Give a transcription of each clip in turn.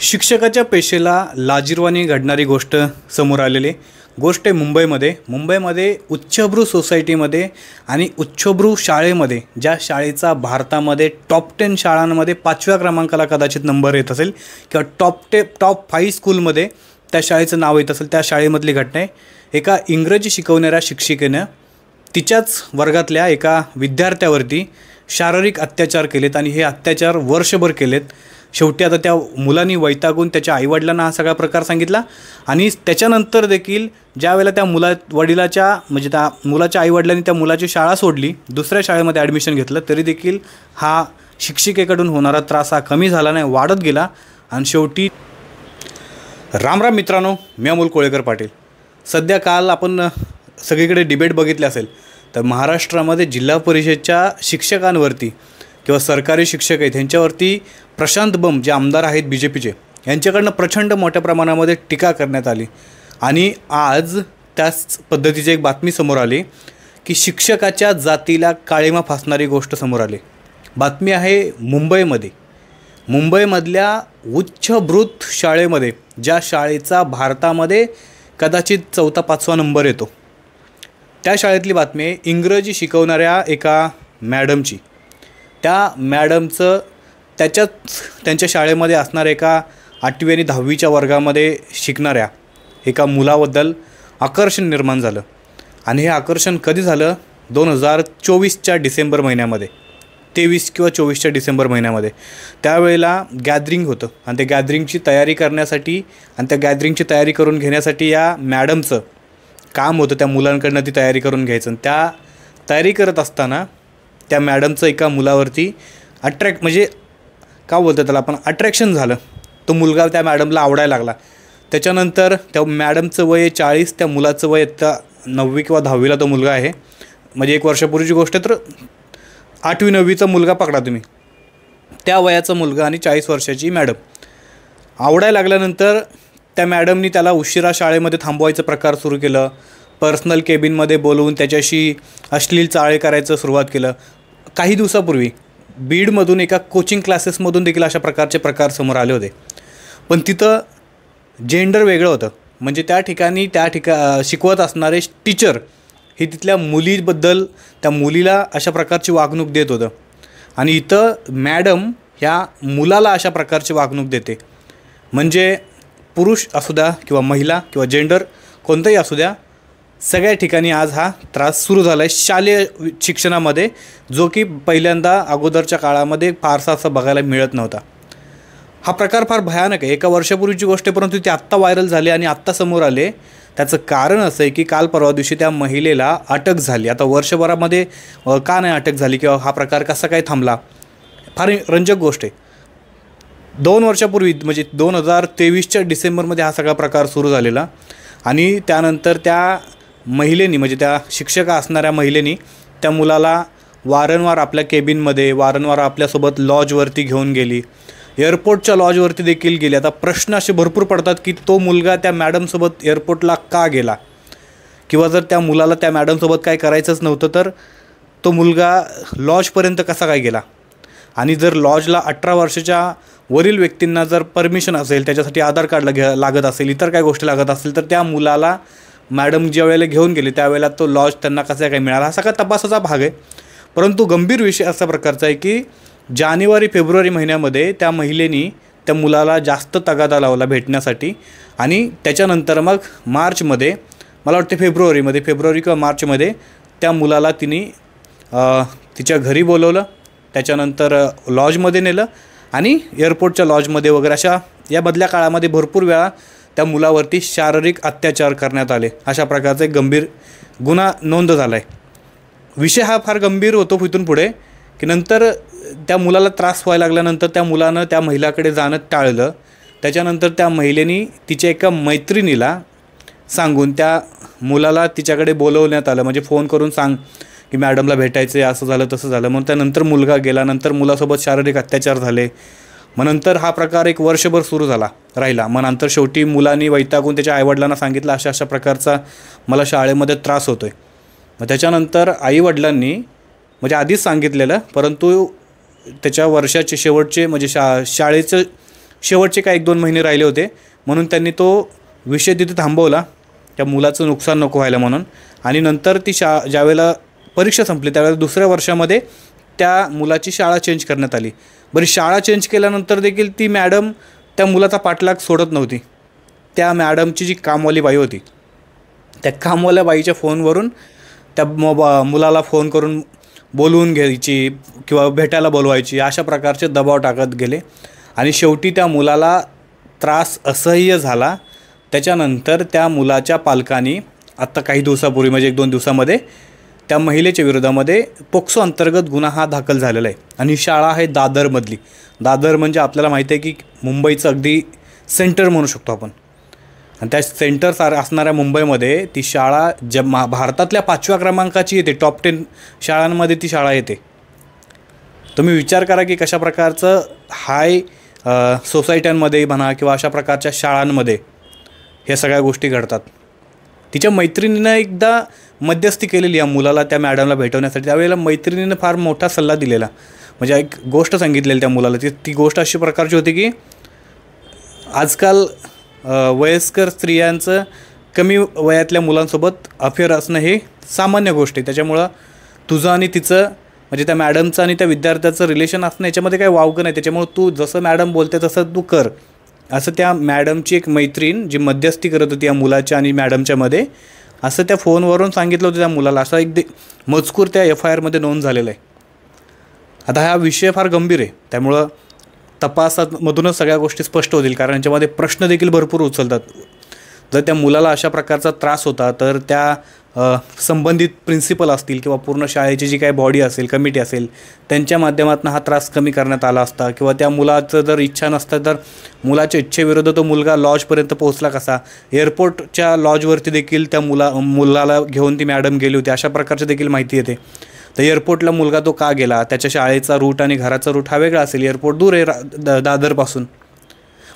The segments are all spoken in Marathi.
शिक्षकाच्या पेशेला लाजिरवाणी घडणारी गोष्ट समोर आलेली गोष्ट आहे मुंबईमध्ये उच्चभ्रू सोसायटीमध्ये आणि उच्चभ्रू शाळेमध्ये, ज्या शाळेचा भारतामध्ये टॉप 10 शाळांमध्ये 5व्या क्रमांकाला कदाचित नंबर येत असेल किंवा टॉप 5 स्कूलमध्ये त्या शाळेचं नाव येत असेल, त्या शाळेमधली घटना आहे. एका इंग्रजी शिकवणाऱ्या शिक्षिकेनं तिच्याच वर्गातल्या एका विद्यार्थ्यावरती शारीरिक अत्याचार केलेत आणि हे अत्याचार वर्षभर केलेत. शेवटी आता त्या मुलांनी वैतागून त्याच्या आईवडिलांना हा सगळा प्रकार सांगितला आणि त्याच्यानंतर देखील ज्या वेळेला त्या मुलाच्या आईवडिलांनी त्या मुलाची शाळा सोडली, दुसऱ्या शाळेमध्ये ॲडमिशन घेतलं, तरी देखील हा शिक्षिकेकडून होणारा त्रास हा कमी झाला नाही, वाढत गेला. आणि शेवटी राम मित्रांनो, मी अमोल कोळेकर पाटील. सध्या काल आपण सगळीकडे डिबेट बघितले असेल तर महाराष्ट्रामध्ये जिल्हा परिषदच्या शिक्षकांवरती किंवा सरकारी शिक्षक आहेत ह्यांच्यावरती प्रशांत बंब जे आमदार आहेत BJPचे यांच्याकडनं प्रचंड मोठ्या प्रमाणामध्ये टीका करण्यात आली. आणि आज त्याच पद्धतीची एक बातमी समोर आली की शिक्षकाच्या जातीला काळिमा फासणारी गोष्ट समोर आली. बातमी आहे मुंबईमधल्या उच्चभ्रूत शाळेमध्ये, ज्या शाळेचा भारतामध्ये कदाचित 4-5वा नंबर येतो, त्या शाळेतली बातमी आहे. इंग्रजी शिकवणाऱ्या एका मॅडमची, त्या मॅडमचं त्यांच्या शाळेमध्ये असणाऱ्या एका 8वी आणि 10वीच्या वर्गामध्ये शिकणाऱ्या एका मुलाबद्दल आकर्षण निर्माण झालं. आणि हे आकर्षण कधी झालं? 2024च्या डिसेंबर महिन्यामध्ये, 23 किंवा 24च्या डिसेंबर महिन्यामध्ये. त्यावेळेला गॅदरिंग होतं आणि त्या गॅदरिंगची तयारी करण्यासाठी आणि त्या गॅदरिंगची तयारी करून घेण्यासाठी या मॅडमचं काम होतं त्या मुलांकडनं ती तयारी करून घ्यायचं. आणि त्या तयारी करत असताना त्या मॅडमचं एका मुलावरती म्हणजे का बोलतो त्याला आपण, अट्रॅक्शन झालं. तो मुलगा त्या मॅडमला आवडायला लागला. त्याच्यानंतर त्या मॅडमचं वय 40, त्या मुलाचं वय आता 9वी किंवा 10वीला तो मुलगा आहे. म्हणजे 1 वर्षापूर्वीची गोष्ट आहे, तर 8वी-9वीचा मुलगा पकडा तुम्ही. त्या वयाचा मुलगा आणि 40 वर्षाची मॅडम आवडायला लागल्यानंतर त्या मॅडमनी त्याला उशिरा शाळेमध्ये थांबवायचं प्रकार सुरू केलं. पर्सनल केबिनमध्ये बोलवून त्याच्याशी अश्लील चाळे करायचं सुरुवात केलं. काही दिवसापूर्वी बीडमधून एका कोचिंग क्लासेसमधून देखील अशा प्रकारचे प्रकार समोर आले होते. पण तिथं जेंडर वेगळं होतं. म्हणजे त्या ठिकाणी शिकवत असणारे टीचर हे तिथल्या मुलीबद्दल त्या मुलीला अशा प्रकारची वागणूक देत होतं. आणि इथं मॅडम ह्या मुलाला अशा प्रकारची वागणूक देते. म्हणजे पुरुष असू द्या किंवा महिला किंवा जेंडर कोणतंही असू द्या, सगळ्या ठिकाणी आज हा त्रास सुरू झाला आहे शालेय शिक्षणामध्ये, जो की पहिल्यांदा अगोदरच्या काळामध्ये फारसा असं बघायला मिळत नव्हता. हा प्रकार फार भयानक आहे. 1 वर्षापूर्वीची गोष्ट आहे, परंतु ती आत्ता व्हायरल झाली आणि आत्ता समोर आले. त्याचं कारण असं आहे की काल परवा दिवशी त्या महिलेला अटक झाली. आता वर्षभरामध्ये का नाही अटक झाली किंवा हा प्रकार कसा काय थांबला, फार रंजक गोष्ट आहे. 2 वर्षापूर्वी म्हणजे 2023च्या डिसेंबरमध्ये हा सगळा प्रकार सुरू झालेला. आणि त्यानंतर त्या महिलेनी, म्हणजे त्या शिक्षका असणाऱ्या महिलेनी त्या मुलाला वारंवार आपल्या केबिनमध्ये, वारंवार आपल्यासोबत लॉजवरती घेऊन गेली. एअरपोर्टच्या लॉजवरती देखील गेली. आता प्रश्न असे भरपूर पडतात की तो मुलगा त्या मॅडमसोबत एअरपोर्टला का गेला, किंवा जर त्या मुलाला त्या मॅडमसोबत काय करायचंच नव्हतं तर तो मुलगा लॉजपर्यंत कसा काय गेला. आणि जर लॉजला 18 वर्षाच्या वरील व्यक्तींना जर परमिशन असेल, त्याच्यासाठी आधार कार्ड लागत असेल, इतर काही गोष्टी लागत असतील, तर त्या मुलाला मॅडम ज्या वेळेला घेऊन गेले त्यावेळेला तो लॉज त्यांना कसा काय मिळाला, हा सगळा तपासाचा भाग आहे. परंतु गंभीर विषय असा प्रकारचा आहे की जानेवारी-फेब्रुवारी महिन्यामध्ये त्या महिलेनी त्या मुलाला जास्त तगादा लावला भेटण्यासाठी. आणि त्याच्यानंतर मग मार्चमध्ये, मला वाटते फेब्रुवारी किंवा मार्चमध्ये त्या मुलाला तिने तिच्या घरी बोलवलं. त्याच्यानंतर लॉजमध्ये नेलं आणि एअरपोर्टच्या लॉजमध्ये वगैरे अशा या बदल्या काळामध्ये भरपूर वेळा त्या मुलावरती शारीरिक अत्याचार करण्यात आले. अशा प्रकारचा एक गंभीर गुन्हा नोंद झाला आहे. विषय हा फार गंभीर होतो इथून पुढे की नंतर त्या मुलाला त्रास व्हायला लागल्यानंतर त्या मुलानं त्या महिलाकडे जाणं टाळलं. त्याच्यानंतर त्या महिलेनी तिच्या एका मैत्रिणीला सांगून त्या मुलाला तिच्याकडे बोलवण्यात आलं. म्हणजे फोन करून सांग की मॅडमला भेटायचं आहे, असं झालं तसं झालं. मग त्यानंतर मुलगा गेला. नंतर मुलासोबत शारीरिक अत्याचार झाले. मग नंतर हा प्रकार एक वर्षभर सुरू राहिला. मग नंतर शेवटी मुलांनी वैतागून त्याच्या आईवडिलांना सांगितलं अशा प्रकारचा मला शाळेमध्ये त्रास होतो आहे. मग त्याच्यानंतर आईवडिलांनी म्हणजे आधीच सांगितलेलं, परंतु त्याच्या वर्षाचे शेवटचे म्हणजे शाळेचं शेवटचे काय 1-2 महिने राहिले होते म्हणून त्यांनी तो विषय तिथे थांबवला, त्या मुलाचं नुकसान नको व्हायला म्हणून. आणि नंतर ती ज्यावेळेला परीक्षा संपली त्यावेळेला दुसऱ्या वर्षामध्ये त्या मुलाची शाळा चेंज करण्यात आली. बरी शाळा चेंज केल्यानंतर देखील ती मॅडम त्या मुलाचा पाठलाग सोडत नव्हती. त्या मॅडमची जी कामवाली बाई होती, त्या कामवाल्या बाईच्या फोनवरून त्या मुलाला फोन करून बोलवून घ्यायची किंवा भेटायला बोलवायची, अशा प्रकारचे दबाव टाकत गेले. आणि शेवटी त्या मुलाला त्रास असह्य झाला. त्याच्यानंतर त्या मुलाच्या पालकांनी आत्ता काही दिवसापूर्वी म्हणजे 1-2 दिवसामध्ये त्या महिलेच्या विरोधामध्ये पोक्सो अंतर्गत गुन्हा हा दाखल झालेला आहे. आणि शाळा आहे दादरमधली. दादर म्हणजे आपल्याला माहिती आहे की मुंबईचं अगदी सेंटर म्हणू शकतो आपण. आणि त्या सेंटर असणाऱ्या मुंबईमध्ये ती शाळा भारतातल्या 5व्या क्रमांकाची येते. टॉप 10 शाळांमध्ये ती शाळा येते. तुम्ही विचार करा की कशा प्रकारचं हाय सोसायट्यांमध्ये म्हणा किंवा अशा प्रकारच्या शाळांमध्ये ह्या सगळ्या गोष्टी घडतात. तिच्या मैत्रिणीनं एकदा मध्यस्थी केलेली या मुलाला त्या मॅडमला भेटवण्यासाठी. त्यावेळेला मैत्रिणीनं फार मोठा सल्ला दिलेला, म्हणजे एक गोष्ट सांगितलेली त्या मुलाला. ती गोष्ट अशी प्रकारची होती की आजकाल वयस्कर स्त्रियांचं कमी वयातल्या मुलांसोबत अफेअर असणं हे सामान्य गोष्ट आहे. त्याच्यामुळं तुझं आणि तिचं म्हणजे त्या मॅडमचं आणि त्या विद्यार्थ्याचं रिलेशन असणं याच्यामध्ये काही वावगं नाही. त्याच्यामुळं तू जसं मॅडम बोलते तसं तू कर, असं त्या मॅडमची एक मैत्रीण जी मध्यस्थी करत होती या मुलाच्या आणि मॅडमच्यामध्ये, असं त्या फोनवरून सांगितलं होतं त्या मुलाला. असा एक मजकूर त्या FIRमध्ये नोंद झालेला आहे. आता हा विषय फार गंभीर आहे, त्यामुळं तपासामधूनच सगळ्या गोष्टी स्पष्ट होतील, कारण याच्यामध्ये प्रश्न देखील भरपूर उचलतात. जर त्या मुलाला अशा प्रकारचा त्रास होता तर त्या संबंधित प्रिन्सिपल असतील किंवा पूर्ण शाळेची जी काही बॉडी असेल, कमिटी असेल, त्यांच्या माध्यमातून हा त्रास कमी करण्यात आला असता. किंवा त्या मुलाचं जर इच्छा नसतं तर मुलाच्या इच्छेविरुद्ध तो मुलगा लॉजपर्यंत पोहोचला कसा, एअरपोर्टच्या लॉजवरती देखील त्या मुलाला घेऊन ती मॅडम गेली होती, अशा प्रकारची देखील माहिती येते. तर एअरपोर्टला मुलगा तो का गेला, त्याच्या शाळेचा रूट आणि घराचा रूट हा वेगळा असेल, एअरपोर्ट दूर आहे दादरपासून.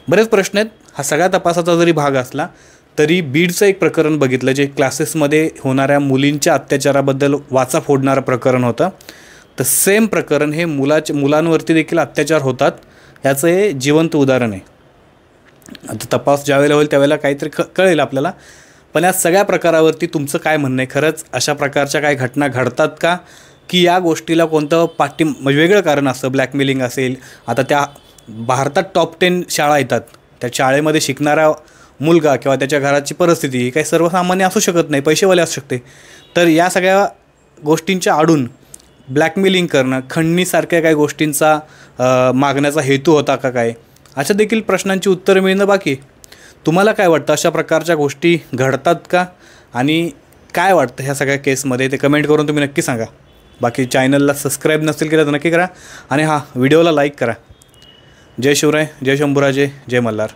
बरेच प्रश्न आहेत. हा सगळ्या तपासाचा जरी भाग असला तरी बीडचं एक प्रकरण बघितलं, जे क्लासेसमध्ये होणाऱ्या मुलींच्या अत्याचाराबद्दल वाचा फोडणारं प्रकरण होतं. तर सेम प्रकरण हे मुलांवरती देखील अत्याचार होतात याचं हे जिवंत उदाहरण आहे. आता तपास ज्यावेळेला होईल त्यावेळेला काहीतरी कळेल आपल्याला. पण या सगळ्या प्रकारावरती तुमचं काय म्हणणं आहे? खरंच अशा प्रकारच्या काही घटना घडतात का, की या गोष्टीला कोणतं म्हणजे वेगळं कारण असतं? ब्लॅकमेलिंग असेल, आता त्या भारतात टॉप 10 शाळा येतात, त्या शाळेमध्ये शिकणारा मुलगा किंवा त्याच्या घराची परिस्थिती ही काही सर्वसामान्य असू शकत नाही, पैसेवाले असू शकते. तर या सगळ्या गोष्टींच्या आडून ब्लॅकमेलिंग करणं, खंडणीसारख्या काही गोष्टींचा मागण्याचा हेतू होता का काय, अशा देखील प्रश्नांची उत्तरं मिळणं बाकी. तुम्हाला काय वाटतं, अशा प्रकारच्या गोष्टी घडतात का, आणि काय वाटतं ह्या सगळ्या केसमध्ये ते कमेंट करून तुम्ही नक्की सांगा. बाकी चॅनलला सबस्क्राईब नसेल केलं तर नक्की करा, आणि व्हिडिओला लाईक करा. जय शिवराय, जय शंभूराजे, जय मल्हार.